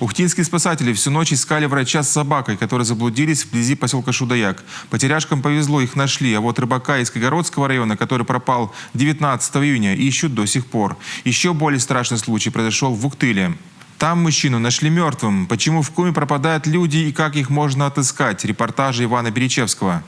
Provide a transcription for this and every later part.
Ухтинские спасатели всю ночь искали врача с собакой, которые заблудились вблизи поселка Шудаяк. Потеряшкам повезло, их нашли, а вот рыбака из Кагородского района, который пропал 19 июня, ищут до сих пор. Еще более страшный случай произошел в Уктыле. Там мужчину нашли мертвым. Почему в коме пропадают люди и как их можно отыскать? Репортажи Ивана Беречевского.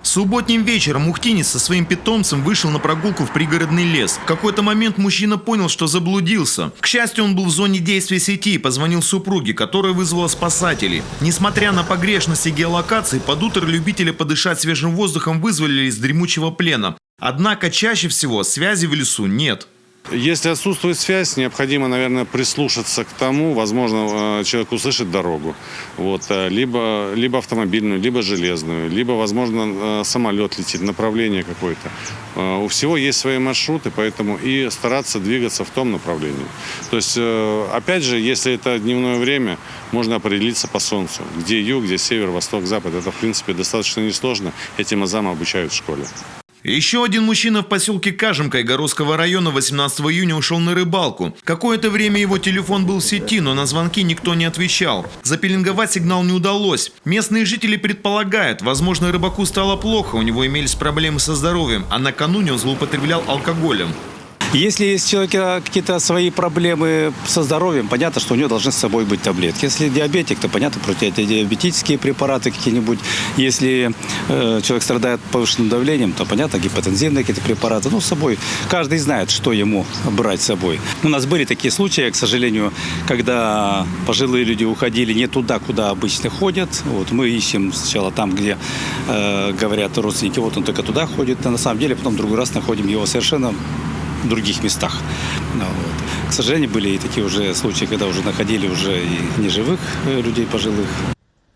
Субботним вечером ухтинец со своим питомцем вышел на прогулку в пригородный лес. В какой-то момент мужчина понял, что заблудился. К счастью, он был в зоне действия сети и позвонил супруге, которая вызвала спасателей. Несмотря на погрешности геолокации, под утро любители подышать свежим воздухом вызволили из дремучего плена. Однако чаще всего связи в лесу нет. Если отсутствует связь, необходимо, наверное, прислушаться к тому, возможно, человек услышит дорогу, либо автомобильную, либо железную, либо, возможно, самолет летит, направление какое-то. У всего есть свои маршруты, поэтому и стараться двигаться в том направлении. То есть, опять же, если это дневное время, можно определиться по солнцу, где юг, где север, восток, запад. Это, в принципе, достаточно несложно. Этим азам обучают в школе. Еще один мужчина в поселке Кажемка Игородского района 18 июня ушел на рыбалку. Какое-то время его телефон был в сети, но на звонки никто не отвечал. Запеленговать сигнал не удалось. Местные жители предполагают, возможно, рыбаку стало плохо, у него имелись проблемы со здоровьем, а накануне он злоупотреблял алкоголем. Если есть у человека какие-то свои проблемы со здоровьем, понятно, что у него должны с собой быть таблетки. Если диабетик, то понятно, противодиабетические препараты какие-нибудь. Если человек страдает повышенным давлением, то понятно, гипотензивные какие-то препараты. Ну, с собой. Каждый знает, что ему брать с собой. У нас были такие случаи, к сожалению, когда пожилые люди уходили не туда, куда обычно ходят. Вот, мы ищем сначала там, где говорят родственники, вот он только туда ходит. А на самом деле потом в другой раз находим его совершенно в других местах. Вот. К сожалению, были и такие уже случаи, когда уже находили уже и неживых людей пожилых.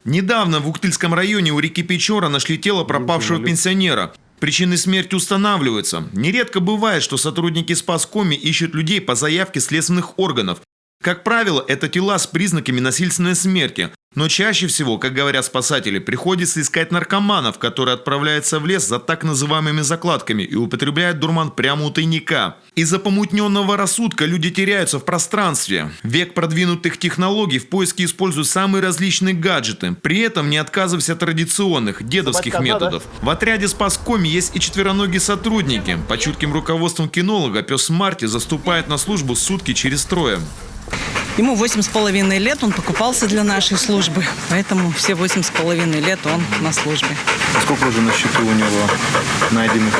Недавно в Уктыльском районе у реки Печора нашли тело пропавшего пенсионера. Причины смерти устанавливаются. Нередко бывает, что сотрудники спаскоми ищут людей по заявке следственных органов. Как правило, это тела с признаками насильственной смерти. Но чаще всего, как говорят спасатели, приходится искать наркоманов, которые отправляются в лес за так называемыми закладками и употребляют дурман прямо у тайника. Из-за помутненного рассудка люди теряются в пространстве. Век продвинутых технологий, в поиске используют самые различные гаджеты, при этом не отказываясь от традиционных, дедовских методов. В отряде спаскоми есть и четвероногие сотрудники. Под чутким руководством кинолога пес Марти заступает на службу сутки через трое. Ему 8,5 лет, он покупался для нашей службы, поэтому все 8,5 лет он на службе. А сколько уже на счету у него найденных?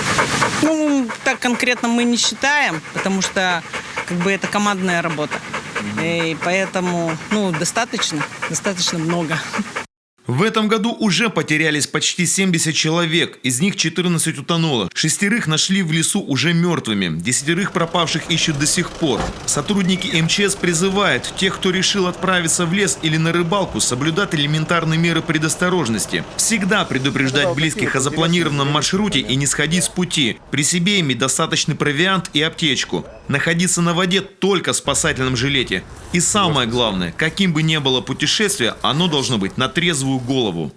Ну, так конкретно мы не считаем, потому что это командная работа. И поэтому, достаточно много. В этом году уже потерялись почти 70 человек, из них 14 утонуло. 6 нашли в лесу уже мертвыми, 10 пропавших ищут до сих пор. Сотрудники МЧС призывают тех, кто решил отправиться в лес или на рыбалку, соблюдать элементарные меры предосторожности. Всегда предупреждать близких о запланированном маршруте и не сходить с пути. При себе иметь достаточный провиант и аптечку. Находиться на воде только в спасательном жилете. И самое главное, каким бы ни было путешествие, оно должно быть на трезвую голову.